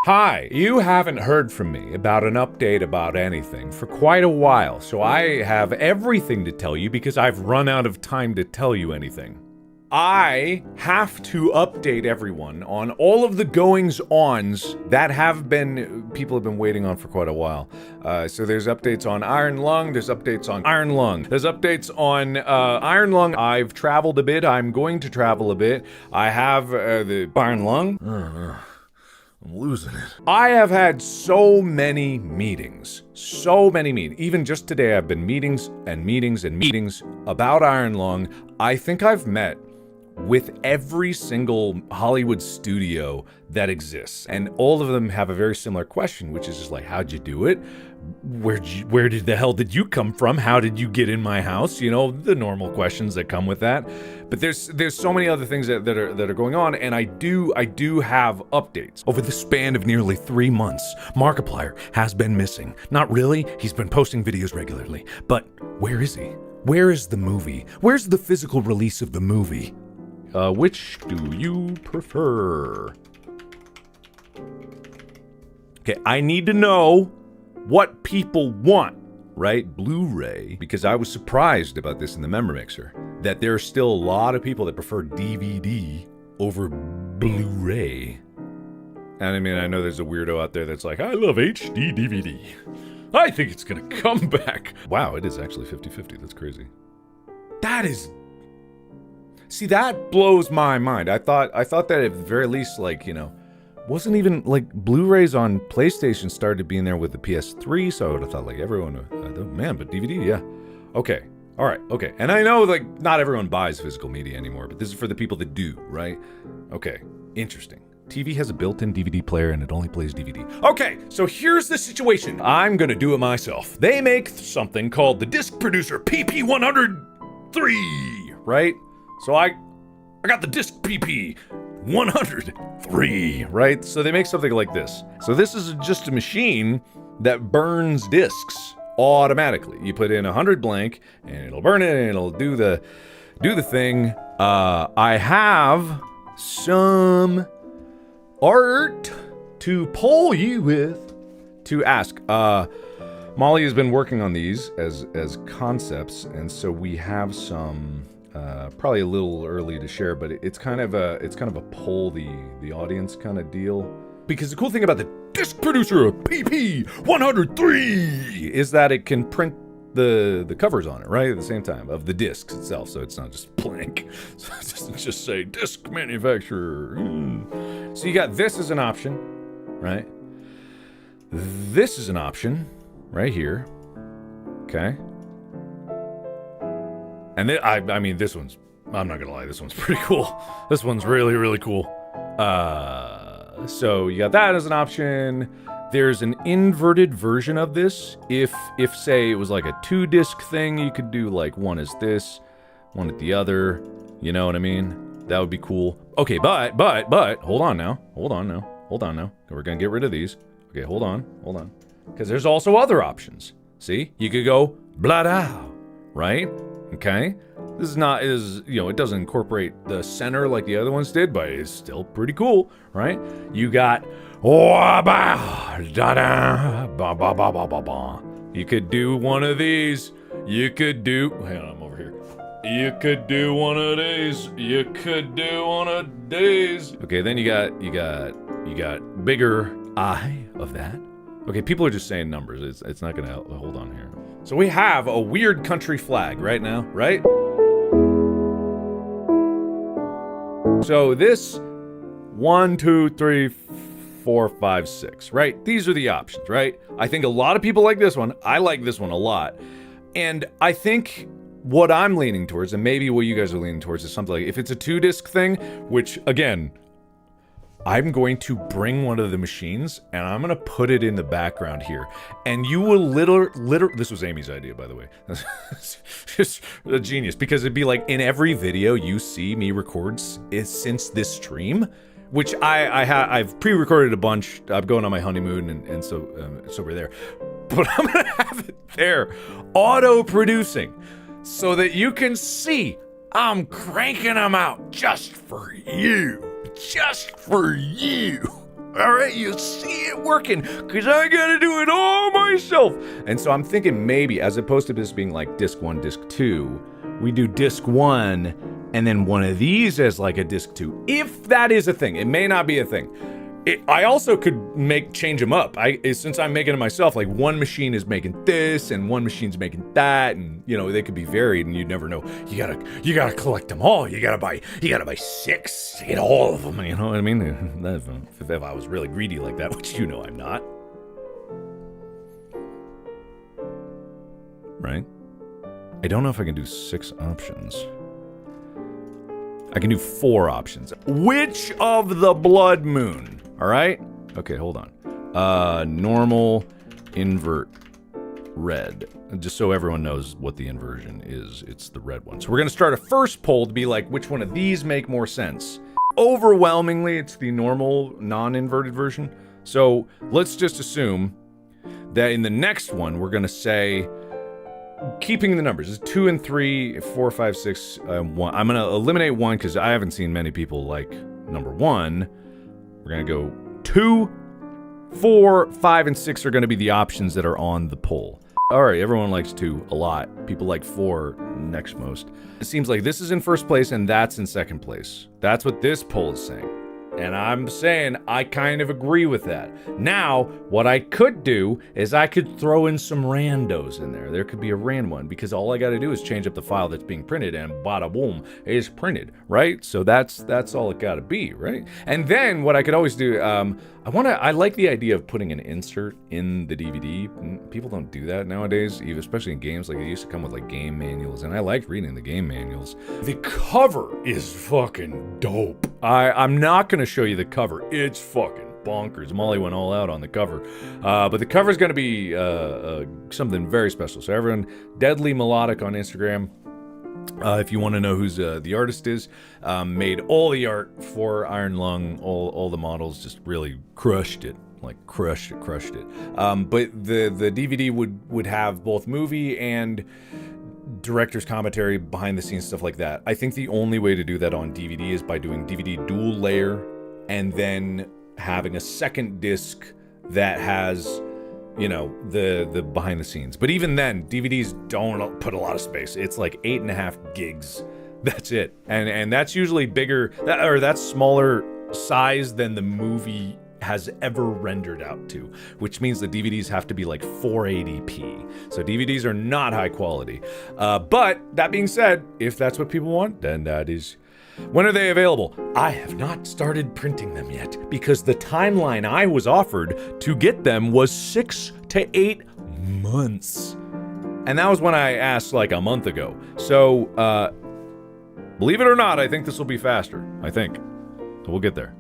Hi, you haven't heard from me about an update about anything for quite a while, so I have everything to tell you because I've run out of time to tell you anything. I have to update everyone on all of the goings-ons that people have been waiting on for quite a while. So there's updates on Iron Lung, there's updates on Iron Lung, there's updates on Iron Lung. I've traveled a bit, I'm going to travel a bit. I have the Iron Lung. I'm losing it. I have had so many meetings. Even just today, I've been meetings and meetings and meetings about Iron Lung. I think I've met with every single Hollywood studio that exists. And all of them have a very similar question, which is just like, how'd you do it? Where the hell did you come from? How did you get in my house? You know, the normal questions that come with that. But there's so many other things that are going on, and I do have updates. Over the span of nearly 3 months, Markiplier has been missing. Not really, he's been posting videos regularly. But where is he? Where is the movie? Where's the physical release of the movie? Which do you prefer? Okay, I need to know what people want, right? Blu-ray, because I was surprised about this in the member mixer, that there are still a lot of people that prefer DVD over Blu-ray. And I mean, I know there's a weirdo out there that's like, I love HD DVD. I think it's gonna come back. Wow, it is actually 50-50, that's crazy. See, that blows my mind. I thought that at the very least, like, you know, wasn't even, like, Blu-rays on PlayStation started being there with the PS3, so I would have thought, like, everyone, man, but DVD, yeah. Okay, alright, okay. And I know, like, not everyone buys physical media anymore, but this is for the people that do, right? Okay, interesting. TV has a built-in DVD player and it only plays DVD. Okay, so here's the situation. I'm gonna do it myself. They make something called the Disc Producer PP103, right? So I got the Disc PP 103, right? So they make something like this. So this is just a machine that burns discs automatically. You put in 100 blank, and it'll burn it, and it'll do the thing. I have some art to poll you with, to ask. Molly has been working on these as concepts, and so we have some. Probably a little early to share, but it's kind of a poll the audience kind of deal. Because the cool thing about the Disc Producer PP 103 is that it can print the covers on it, right, at the same time, of the discs itself, so it's not just blank. So it doesn't just say disc manufacturer. So you got this as an option, right? This is an option right here. Okay. And I mean, this one's, I'm not gonna lie, this one's pretty cool. This one's really, really cool. So you got that as an option. There's an inverted version of this. If say it was like a 2-disc thing, you could do like one is this, one at the other. You know what I mean? That would be cool. Okay, but, hold on now. We're gonna get rid of these. Okay, hold on. Because there's also other options. See? You could go blah-da, right? Okay, this is not, it doesn't incorporate the center like the other ones did, but it's still pretty cool, right? You got you could do one of these. You could do, hang on, I'm over here. You could do one of these. Okay, then you got bigger eye of that. Okay, people are just saying numbers. It's not gonna help. Hold on here. So we have a weird country flag right now, right? So this 1, 2, 3, 4, 5, 6, right? These are the options, right? I think a lot of people like this one. I like this one a lot. And I think what I'm leaning towards, and maybe what you guys are leaning towards, is something like, if it's a 2-disc thing, which again, I'm going to bring one of the machines and I'm going to put it in the background here. And you will this was Amy's idea, by the way. Just a genius, because it'd be like in every video you see me record since this stream, which I've pre-recorded a bunch. I'm going on my honeymoon and so we're there. But I'm going to have it there auto-producing so that you can see I'm cranking them out just for you. Just for you. All right, you see it working, because I got to do it all myself. And so I'm thinking maybe, as opposed to this being like disc 1, disc 2, we do disc 1 and then one of these as like a disc 2. If that is a thing. It may not be a thing. I also could change them up. Since I'm making it myself, like one machine is making this and one machine's making that, and they could be varied, and you never know. You gotta collect them all. You gotta buy 6 to get all of them. You know what I mean? If I was really greedy like that, which I'm not. Right? I don't know if I can do 6 options. I can do 4 options. Which of the blood moon? All right? Okay, hold on. Normal, invert, red. Just so everyone knows what the inversion is, it's the red one. So we're going to start a first poll to be like, which one of these make more sense? Overwhelmingly, it's the normal, non-inverted version. So let's just assume that in the next one, we're going to say, keeping the numbers, it's 2 and 3, 4, 5, 6, 1. I'm going to eliminate 1 because I haven't seen many people like number 1. We're going to go 2, 4, 5, and 6 are going to be the options that are on the poll. All right, everyone likes 2 a lot. People like 4 next most. It seems like this is in first place and that's in second place. That's what this poll is saying. And I'm saying I kind of agree with that. Now, what I could do is I could throw in some randos in there. There could be a random one because all I got to do is change up the file that's being printed and bada boom, it's printed, right? So that's all it got to be, right? And then what I could always do, I like the idea of putting an insert in the DVD. People don't do that nowadays, especially in games. Like, it used to come with like game manuals, and I liked reading the game manuals. The cover is fucking dope. I'm not gonna show you the cover. It's fucking bonkers. Molly went all out on the cover. But the cover is gonna be something very special. So everyone, Deadly Melodic on Instagram. If you want to know who's the artist is, made all the art for Iron Lung, all the models, just really crushed it. Like crushed it. But the DVD would have both movie and director's commentary, behind the scenes stuff like that. I think the only way to do that on DVD is by doing DVD dual layer and then having a second disc that has the behind the scenes. But even then, DVDs don't put a lot of space. It's like 8.5 gigs. That's it. And that's usually bigger, that's smaller size than the movie has ever rendered out to, which means the DVDs have to be like 480p. So DVDs are not high quality. But that being said, if that's what people want, then that is. When are they available? I have not started printing them yet because the timeline I was offered to get them was 6 to 8 months. And that was when I asked like a month ago. So, believe it or not, I think this will be faster. I think. So we'll get there.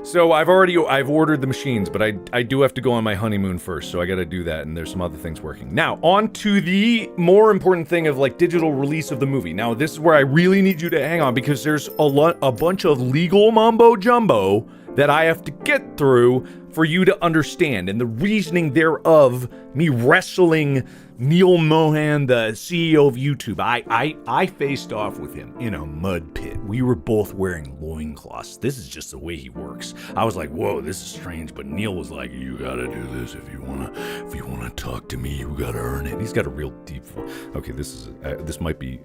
So I've ordered the machines, but I do have to go on my honeymoon first, so I gotta do that, and there's some other things working. Now, on to the more important thing of like digital release of the movie. Now, this is where I really need you to hang on because there's a bunch of legal mumbo jumbo that I have to get through for you to understand, and the reasoning thereof, me wrestling Neil Mohan, the CEO of YouTube. I faced off with him in a mud pit. We were both wearing loincloths. This is just the way he works. I was like, whoa, this is strange, but Neil was like, you gotta do this if you wanna talk to me, you gotta earn it. He's got a real deep voice. Okay, this might be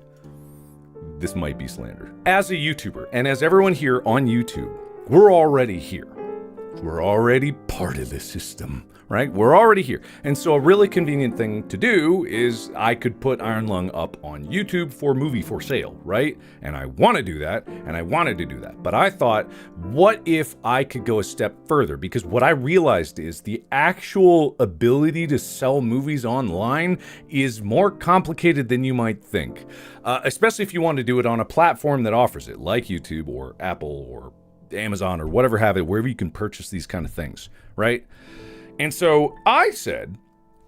slander. As a YouTuber, and as everyone here on YouTube, we're already here. We're already part of the system, right? We're already here. And so a really convenient thing to do is I could put Iron Lung up on YouTube for movie for sale, right? And I want to do that, and I wanted to do that. But I thought, what if I could go a step further? Because what I realized is the actual ability to sell movies online is more complicated than you might think. Especially if you want to do it on a platform that offers it, like YouTube or Apple or Amazon or whatever have it, wherever you can purchase these kind of things, right? And so I said,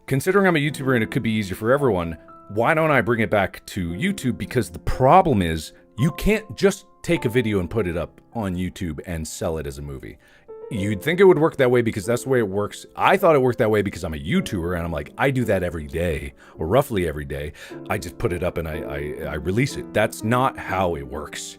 considering I'm a YouTuber and it could be easier for everyone, why don't I bring it back to YouTube? Because the problem is you can't just take a video and put it up on YouTube and sell it as a movie. You'd think it would work that way because that's the way it works. I thought it worked that way because I'm a YouTuber and I'm like, I do that every day or roughly every day. I just put it up and I release it. That's not how it works.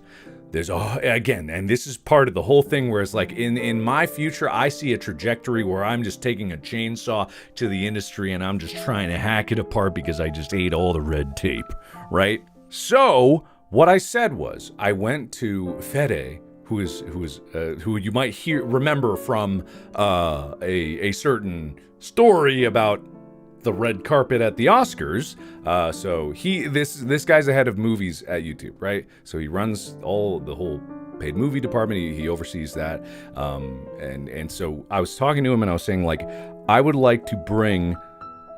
Again, and this is part of the whole thing where it's like in my future, I see a trajectory where I'm just taking a chainsaw to the industry and I'm just trying to hack it apart because I just ate all the red tape, right? So what I said was, I went to Fede, who you might remember from a certain story about the red carpet at the Oscars. So this guy's the head of movies at YouTube, right? So he runs the whole paid movie department. He oversees that. And so I was talking to him and I was saying, like, I would like to bring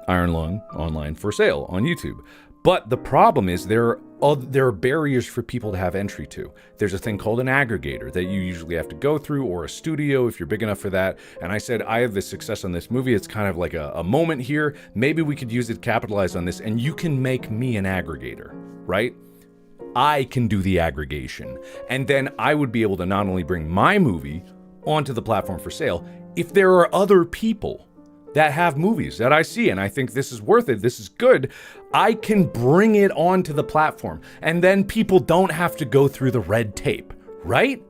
Iron Lung online for sale on YouTube. But the problem is there are barriers for people to have entry to. There's a thing called an aggregator that you usually have to go through, or a studio if you're big enough for that. And I said, I have this success on this movie. It's kind of like a moment here. Maybe we could use it to capitalize on this, and you can make me an aggregator, right? I can do the aggregation. And then I would be able to not only bring my movie onto the platform for sale, if there are other people that have movies that I see and I think this is worth it, this is good, I can bring it onto the platform. And then people don't have to go through the red tape, right?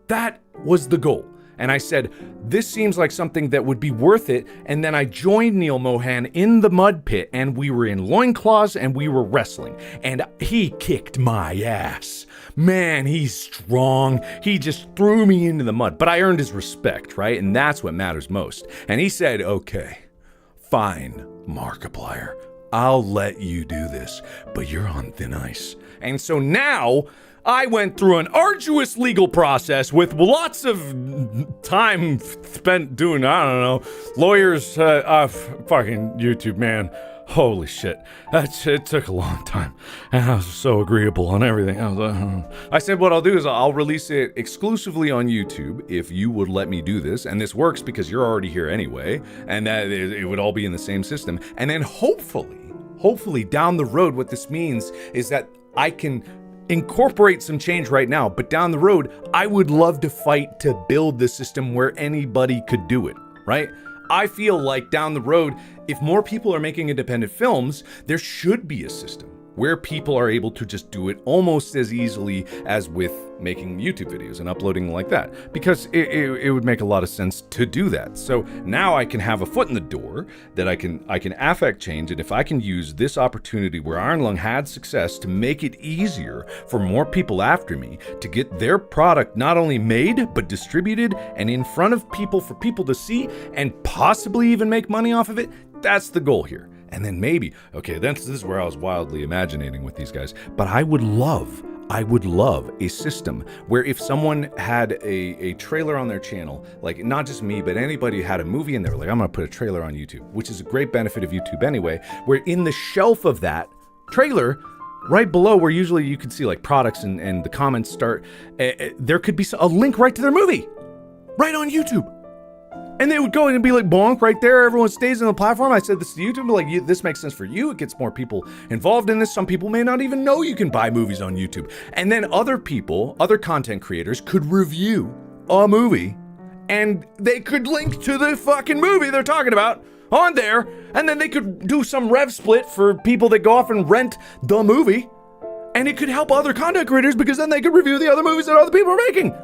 That was the goal. And I said, this seems like something that would be worth it. And then I joined Neil Mohan in the mud pit, and we were in loincloths and we were wrestling. And he kicked my ass. Man, he's strong. He just threw me into the mud. But I earned his respect, right? And that's what matters most. And he said, okay, fine, Markiplier, I'll let you do this, but you're on thin ice. And so now I went through an arduous legal process with lots of time spent doing, I don't know, lawyers, fucking YouTube, man. Holy shit. It took a long time. And I was so agreeable on everything. I said what I'll do is I'll release it exclusively on YouTube if you would let me do this. And this works because you're already here anyway. And that it would all be in the same system. And then hopefully down the road, what this means is that I can incorporate some change right now, but down the road, I would love to fight to build the system where anybody could do it, right? I feel like down the road, if more people are making independent films, there should be a system where people are able to just do it almost as easily as with making YouTube videos and uploading like that, because it would make a lot of sense to do that. So now I can have a foot in the door that I can affect change, and if I can use this opportunity where Iron Lung had success to make it easier for more people after me to get their product not only made but distributed and in front of people for people to see and possibly even make money off of it, that's the goal here. And then maybe, okay, this is where I was wildly imagining with these guys, but I would love a system where if someone had a trailer on their channel, like not just me, but anybody had a movie and they were like, I'm gonna put a trailer on YouTube, which is a great benefit of YouTube anyway, where in the shelf of that trailer, right below where usually you can see like products and the comments start, there could be a link right to their movie, right on YouTube. And they would go in and be like, bonk, right there. Everyone stays on the platform. I said this to YouTube, like, this makes sense for you. It gets more people involved in this. Some people may not even know you can buy movies on YouTube. And then other people, other content creators could review a movie and they could link to the fucking movie they're talking about on there. And then they could do some rev split for people that go off and rent the movie. And it could help other content creators because then they could review the other movies that other people are making.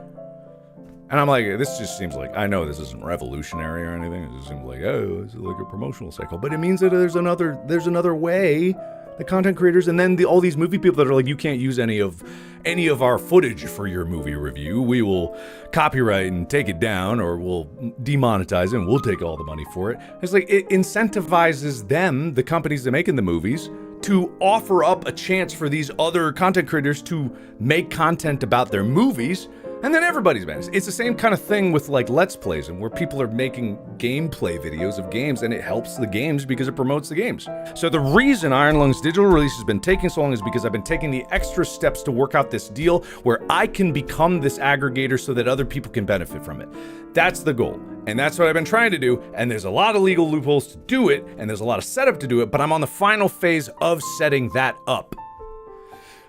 And I'm like, this just seems like, I know this isn't revolutionary or anything. It just seems like, oh, it's like a promotional cycle. But it means that there's another way that content creators and then all these movie people that are like, you can't use any of our footage for your movie review. We will copyright and take it down, or we'll demonetize it and we'll take all the money for it. It's like, it incentivizes them, the companies that are making the movies, to offer up a chance for these other content creators to make content about their movies. And then everybody's banned. It's the same kind of thing with like Let's Plays and where people are making gameplay videos of games, and it helps the games because it promotes the games. So the reason Iron Lung's digital release has been taking so long is because I've been taking the extra steps to work out this deal where I can become this aggregator so that other people can benefit from it. That's the goal. And that's what I've been trying to do. And there's a lot of legal loopholes to do it, and there's a lot of setup to do it, but I'm on the final phase of setting that up.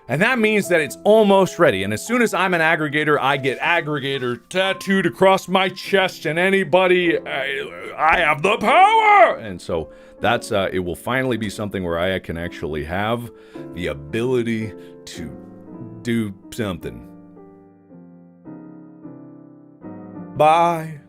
And that means that it's almost ready. And as soon as I'm an aggregator, I get aggregator tattooed across my chest, and anybody, I have the power! And so that's, it will finally be something where I can actually have the ability to do something. Bye.